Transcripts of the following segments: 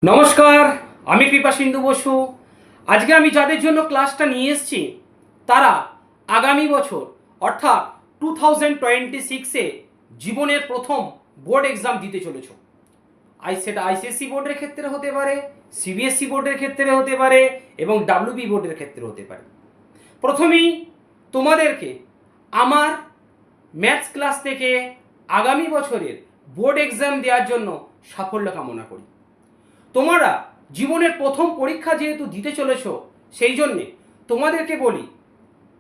নমস্কার, আমি কৃপাসিন্ধু বসু। আজকে আমি যাদের জন্য ক্লাসটা নিয়ে এসেছি তারা আগামী বছর অর্থাৎ 2026-এ জীবনের প্রথম বোর্ড এক্সাম দিতে চলেছ। সেটা আইসিএসসি বোর্ডের ক্ষেত্রে হতে পারে, সিবিএসসি বোর্ডের ক্ষেত্রে হতে পারে এবং ডাব্লিউবি বোর্ডের ক্ষেত্রে হতে পারে। প্রথমেই তোমাদেরকে আমার ম্যাথস ক্লাস থেকে আগামী বছরের বোর্ড এক্সাম দেওয়ার জন্য সাফল্য কামনা করি। তোমরা জীবনের প্রথম পরীক্ষা যেহেতু দিতে চলেছ, সেই জন্যে তোমাদেরকে বলি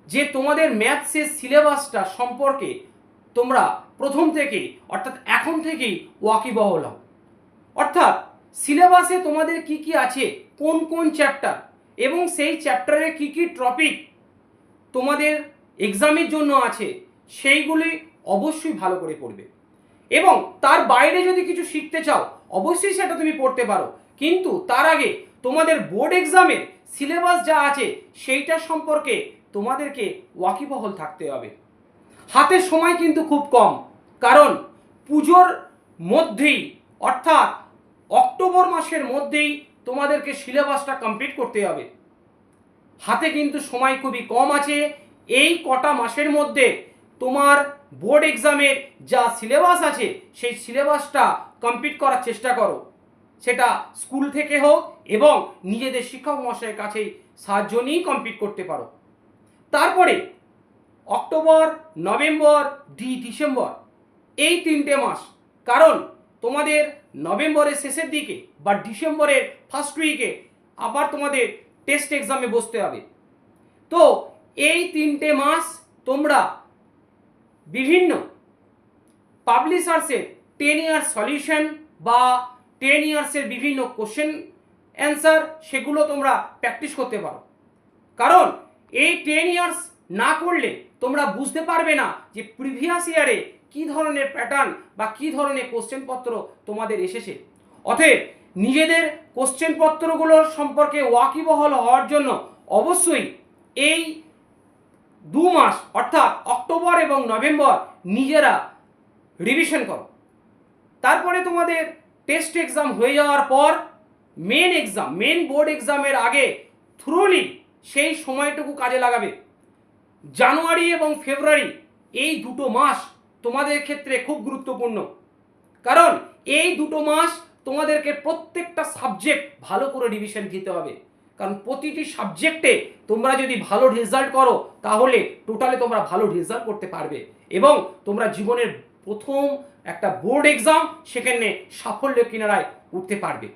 যে তোমাদের ম্যাথসের সিলেবাসটা সম্পর্কে তোমরা প্রথম থেকেই অর্থাৎ এখন থেকেই ওয়াকিবহল হও। অর্থাৎ সিলেবাসে তোমাদের কি কি আছে, কোন কোন চ্যাপ্টার এবং সেই চ্যাপ্টারে কি কি টপিক তোমাদের এক্সামের জন্য আছে, সেইগুলি অবশ্যই ভালো করে পড়বে। এবং তার বাইরে যদি কিছু শিখতে চাও অবশ্যই সেটা তুমি পড়তে পারো, কিন্তু তার আগে তোমাদের বোর্ড এক্সামের সিলেবাস যা আছে সেইটা সম্পর্কে তোমাদেরকে ওয়াকিবহল থাকতে হবে। হাতের সময় কিন্তু খুব কম, কারণ পুজোর মধ্যেই অর্থাৎ অক্টোবর মাসের মধ্যেই তোমাদেরকে সিলেবাসটা কমপ্লিট করতে হবে। হাতে কিন্তু সময় খুবই কম আছে। এই কটা মাসের মধ্যে তোমার বোর্ড এক্সামের যা সিলেবাস আছে সেই সিলেবাসটা কমপ্লিট করার চেষ্টা করো। সেটা স্কুল থেকে হোক এবং নিজেদের শিক্ষক মহাশয়ের কাছেই সাহায্য নিয়েই কমপ্লিট করতে পারো। তারপরে অক্টোবর, নভেম্বর, ডিসেম্বর এই 3টে মাস, কারণ তোমাদের নভেম্বরের শেষের দিকে বা ডিসেম্বরের ফার্স্ট উইকে আবার তোমাদের টেস্ট এক্সামে বসতে হবে। তো এই 3টে মাস তোমরা বিভিন্ন পাবলিশার্সের 10 ইয়ার্স সলিউশন বা 10 ইয়ার্সের বিভিন্ন কোশ্চেন অ্যান্সার সেগুলো তোমরা প্র্যাকটিস করতে পারো। কারণ এই 10 ইয়ার্স না করলে তোমরা বুঝতে পারবে না যে প্রিভিয়াস ইয়ারে কী ধরনের প্যাটার্ন বা কী ধরনের কোশ্চেন পত্র তোমাদের এসেছে। অতএব নিজেদের কোশ্চেন পত্রগুলোর সম্পর্কে ওয়াকিবহল হওয়ার জন্য অবশ্যই এই 2 মাস অর্থাৎ অক্টোবর এবং নভেম্বর নিজেরা রিভিশন করো। তারপরে তোমাদের টেস্ট এক্সাম হয়ে যাওয়ার পর মেন বোর্ড এক্সামের আগে থ্রোলি সেই সময়টুকু কাজে লাগাবে। জানুয়ারি এবং ফেব্রুয়ারি এই 2 মাস তোমাদের ক্ষেত্রে খুব গুরুত্বপূর্ণ, কারণ এই 2 মাস তোমাদেরকে প্রত্যেকটা সাবজেক্ট ভালো করে রিভিশন দিতে হবে। কারণ প্রতিটি সাবজেক্টে তোমরা যদি ভালো রেজাল্ট করো তাহলে টোটালে তোমরা ভালো রেজাল্ট করতে পারবে এবং তোমরা জীবনের প্রথম একটা বোর্ড এক্সাম সেখানে সাফল্য কিনারায় উঠতে পারবে।